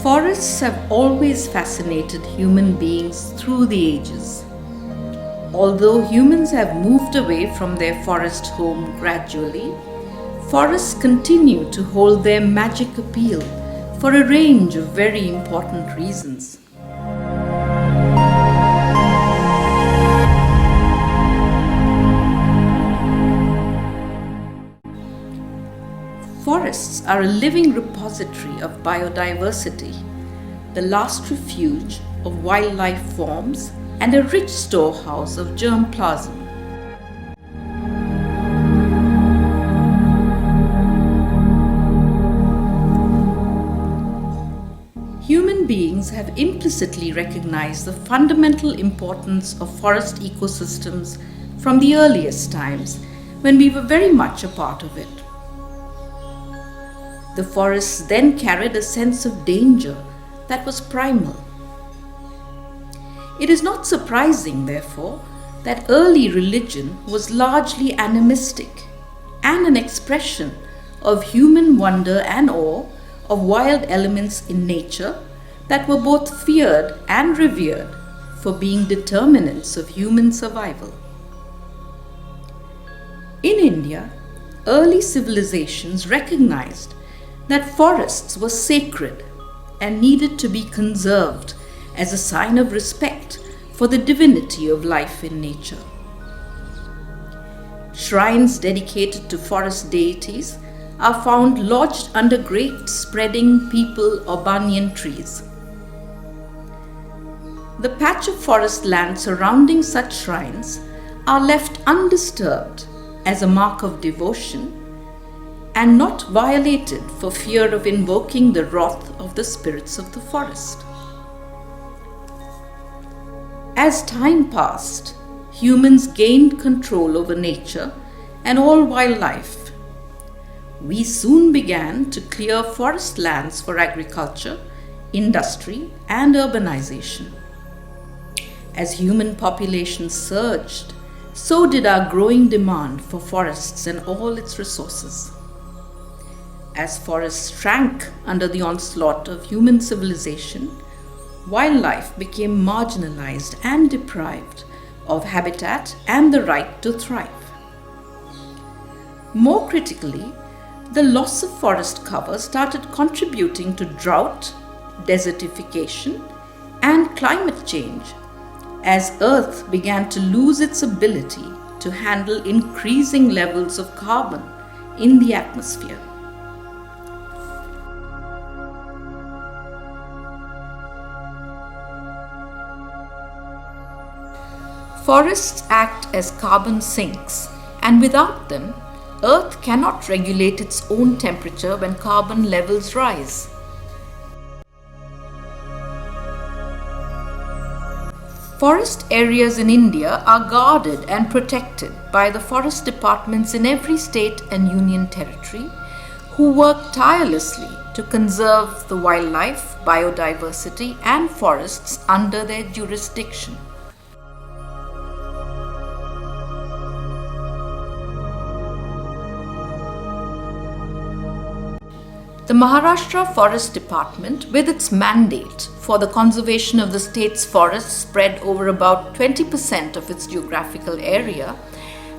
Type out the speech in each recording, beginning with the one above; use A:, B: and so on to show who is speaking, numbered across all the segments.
A: Forests have always fascinated human beings through the ages. Although humans have moved away from their forest home gradually, forests continue to hold their magic appeal for a range of very important reasons. Forests are a living repository of biodiversity, the last refuge of wildlife forms, and a rich storehouse of germplasm. Human beings have implicitly recognized the fundamental importance of forest ecosystems from the earliest times when we were very much a part of it. The forests then carried a sense of danger that was primal. It is not surprising, therefore, that early religion was largely animistic and an expression of human wonder and awe of wild elements in nature that were both feared and revered for being determinants of human survival. In India, early civilizations recognized that forests were sacred and needed to be conserved as a sign of respect for the divinity of life in nature. Shrines dedicated to forest deities are found lodged under great spreading peepal or banyan trees. The patch of forest land surrounding such shrines are left undisturbed as a mark of devotion and not violated for fear of invoking the wrath of the spirits of the forest. As time passed, humans gained control over nature and all wildlife. We soon began to clear forest lands for agriculture, industry, and urbanization. As human population surged, so did our growing demand for forests and all its resources. As forests shrank under the onslaught of human civilization, wildlife became marginalized and deprived of habitat and the right to thrive. More critically, the loss of forest cover started contributing to drought, desertification, and climate change as Earth began to lose its ability to handle increasing levels of carbon in the atmosphere. Forests act as carbon sinks, and without them, Earth cannot regulate its own temperature when carbon levels rise. Forest areas in India are guarded and protected by the forest departments in every state and union territory, who work tirelessly to conserve the wildlife, biodiversity, and forests under their jurisdiction. The Maharashtra Forest Department, with its mandate for the conservation of the state's forests spread over about 20% of its geographical area,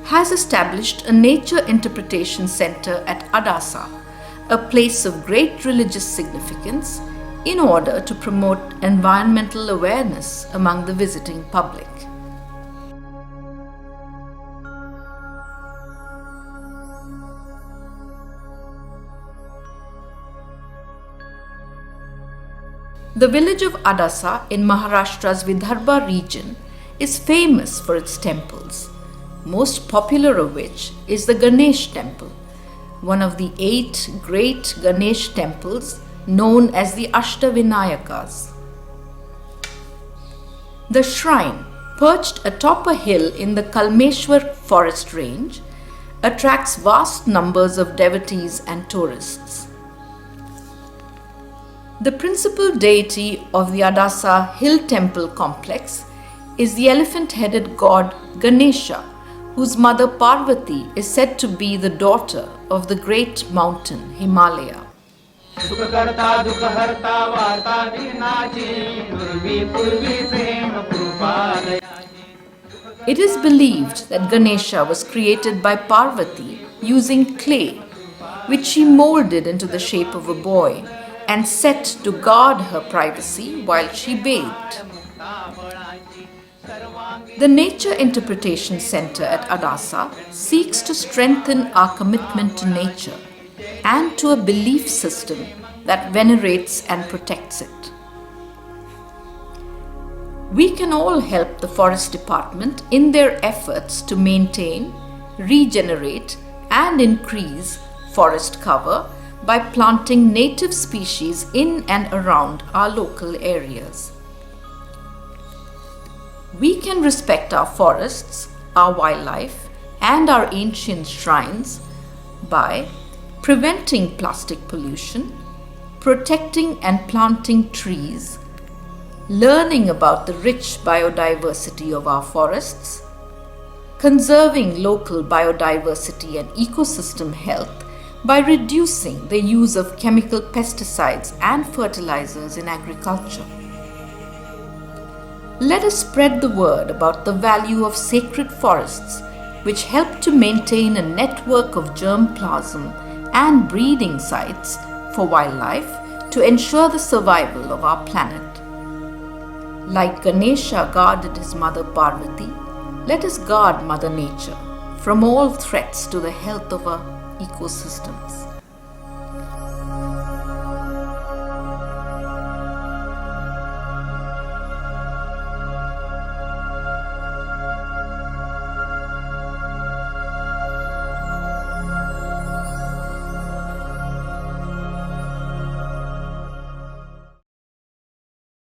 A: has established a nature interpretation center at Adasa, a place of great religious significance, in order to promote environmental awareness among the visiting public. The village of Adasa in Maharashtra's Vidarbha region is famous for its temples, most popular of which is the Ganesh temple, one of the 8 great Ganesh temples known as the Ashtavinayakas. The shrine, perched atop a hill in the Kalmeshwar forest range, attracts vast numbers of devotees and tourists. The principal deity of the Adasa Hill Temple complex is the elephant-headed god Ganesha, whose mother Parvati is said to be the daughter of the great mountain Himalaya.
B: सुखकर्ता दुःखहर्ता वार्ता विघ्नाची पूर्वी पूर्वी प्रेम कृपा दयाची.
A: It is believed that Ganesha was created by Parvati using clay, which she molded into the shape of a boy and set to guard her privacy while she bathed. The Nature Interpretation Center at Adasa seeks to strengthen our commitment to nature and to a belief system that venerates and protects it. We can all help the Forest Department in their efforts to maintain, regenerate, and increase forest cover by planting native species in and around our local areas. We can respect our forests, our wildlife, and our ancient shrines by preventing plastic pollution, protecting and planting trees, learning about the rich biodiversity of our forests, conserving local biodiversity and ecosystem health by reducing the use of chemical pesticides and fertilizers in agriculture. Let us spread the word about the value of sacred forests, which help to maintain a network of germplasm and breeding sites for wildlife to ensure the survival of our planet. Like Ganesha guarded his mother Parvati, let us guard Mother Nature from all threats to the health of our ecosystems.